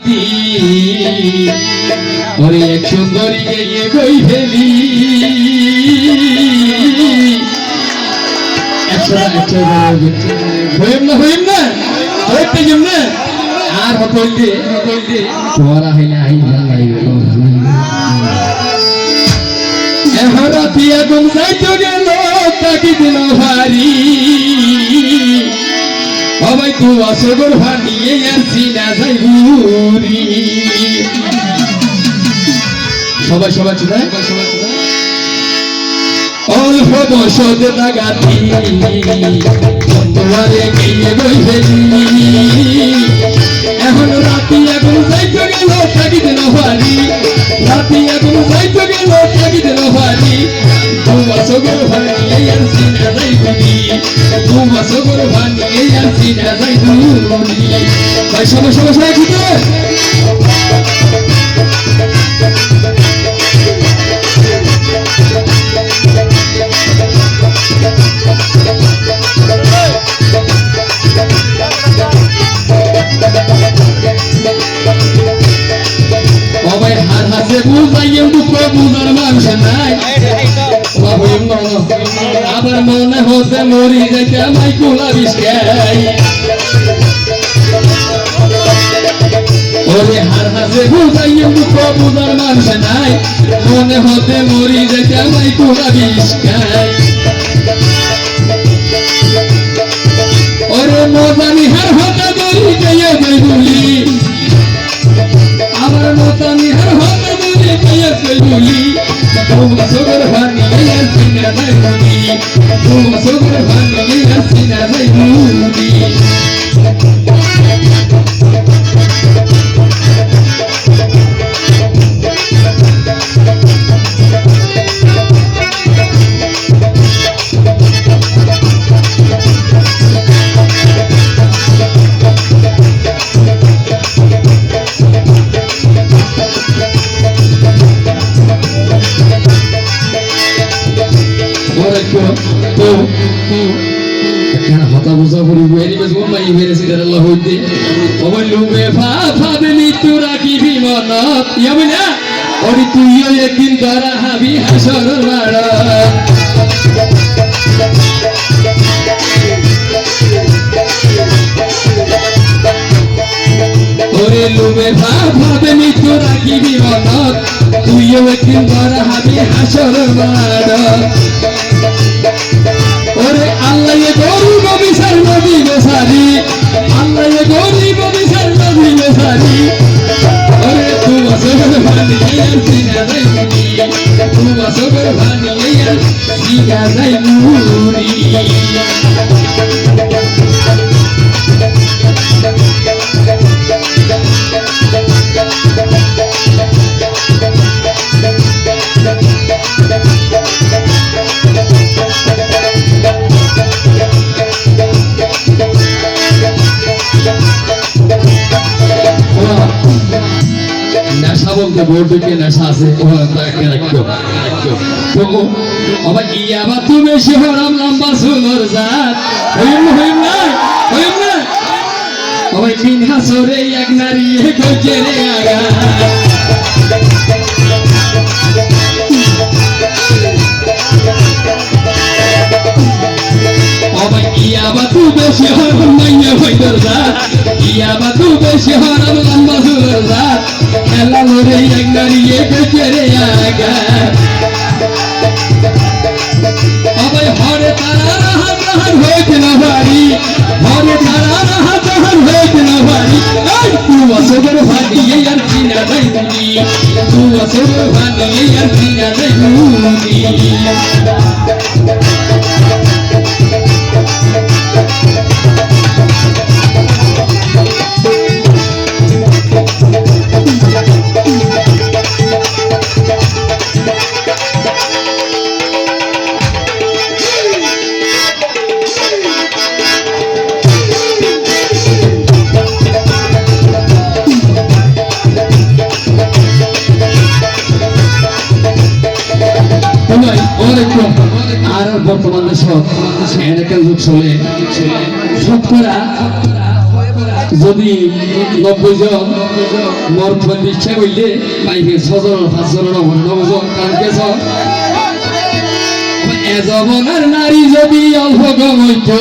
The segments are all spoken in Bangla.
রাতি ওরে এক সুন্দরী গিয়ে কই ফেলি হইম না আর হইতে তোরা হইলে এখন রাতি এখন যাইতো গেল তাকি দিল ভারী সবাই তো আসগর ভানিয়ে আসছি না যাই বুড়ি সবাই সবাই চলে অল্প বসতে তাগাতি বন্ধুয়ারে গিয়ে বই ফেলি এখন রাতি এখন যাইতো গেল তাকি দিল ভারী রাতি এখন যাইতো গেল তাকি দিল ভারী তোমার সগর ভানিয়ে আসছি না যাই বুড়ি তোমার সগর ভানিয়ে আসছি না যাই বুড়ি ভাই সবাই সবাই সবাই খুঁজে সবাই হার হাসে বুঝাইয়ে দুঃখ বুঝার মানুষ নাই আবার মনে হতে মরি যাইতে আমায় কুলা বিষাই ওরে হার হাসে বুঝাইয়ে দুঃখ বুঝার মানুষ নাই মনে হতে মরি যাইতে আমায় কুলা বিষাই ওরে মজানি হার হতে মরি যাইয়ে যাই বলি আমার মতানি হার হতে মরি যাইয়ে যাই বলি তোমার সগর ভানিয়ে আসছি না যাই বুড়ি তোমার সগর ভানিয়ে আসছি না যাই বুড়ি হতা বুঝা করি আল্লাহ হইতে লুবে ভাবে মৃত্যু রাখিবি মনত না ওরে তুইও একদিন ধরা হাবি হাসর ওরে লুবে ভাবে মৃত্যু রাখিবি মনত তুইও একদিন ধরা হাবি হাসর ওরে আল্লাহ গরিব বিচার নদী বেসারি আল্লাহ গরিব বিচার নদী বেসারি ওরে তোমার সগর ভানিয়ে আসছি না যাই বুড়ি তোমার সগর ভানিয়ে আসছি না যাই বুড়ি নেশা বলতে বোর্ডকে নেশা আছে আবার ইয়াবা তুমি শিহরাম লম্বা সুন্দর জাত হইম না আবার তিন হাসরে এক নারী গজে রে আগা আবার ইয়াবা তুমি শিহরাম মাইয়া হইদর জাত ইয়াবা তুমি শিহরাম লম্বা সুন্দর জাত খেলা লড়ে এক নারী গজে রে আগা আবার হরে তারা রাহার হইতে না পারি হরে তারা রাহার হইতে না পারি তুয়া সগর ভানিয়ে আসছি না যাই বুড়ি তুয়া সগর ভানিয়ে আসছি না যাই বুড়ি আর বর্তমানে সব এলাকার যুগ চলে শতকরা যদি 90 জন মোর প্রতিষ্ঠা করলে পাইবে 6 জন 5 জন 9 জন কালকে সব এজবনার নারী যদি অল্প গমইতো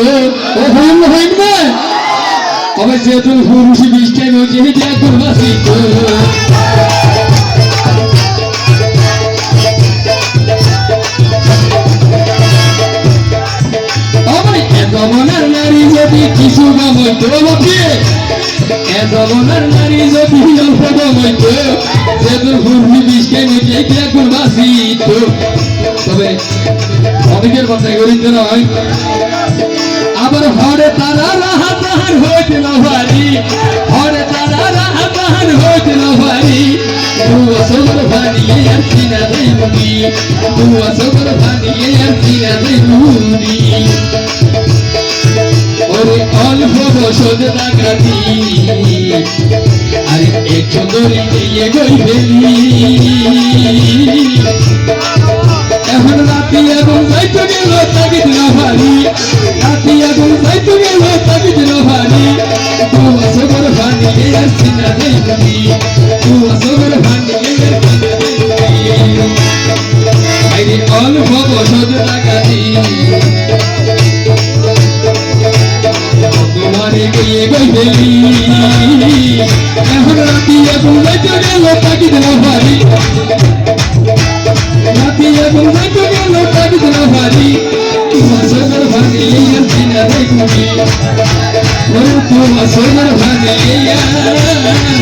ও হইল হইবে তবে যেহেতু পুরুষ বিষ্টাই হচ্ছে এটা করবাসিত এজবনার নারী যদি কিছু গমইতো বাপি এজবনার নারী যদি অল্প গমইতো যেহেতু পুরুষ বিষ্টাই হচ্ছে এটা করবাসিত তবে অনেকের কথা গরিব নয় আবার হরে তারা রাহাতার হইতে না ভারি হরে তারা রাহাতার হইতে না ভারি তুয়া সবর ভানিয়ে আর সিনা দেবুনি তুয়া সবর ভানিয়ে আর সিনা দেবুনি ওরে অল্প বসত ডাকাতি আরে একশো দড়ি নিয়ে গই ফেলি এখন রাতি এবং যাইতে গেল তাকে দিল ভারি রাতি এবং যাইতে গেল তাকে দিল ভারি তুয়া সবর ভানিয়ে আর সিনা দেবুনি তুয়া সবর ভানিয়ে আর সিনা দেবুনি আরে অল্প বসত ডাকাতি তোমারে গিয়ে গই ফেলি এখন রাতি এবং যাইতে গেল তাকে দিল ভারি রাতি এবং যাইতে গেল তাকে দিল ভারি তোমার সবর ভানিয়ে আর সিনা দেবুনি তোমার সবর ভানিয়ে আর সিনা দেবুনি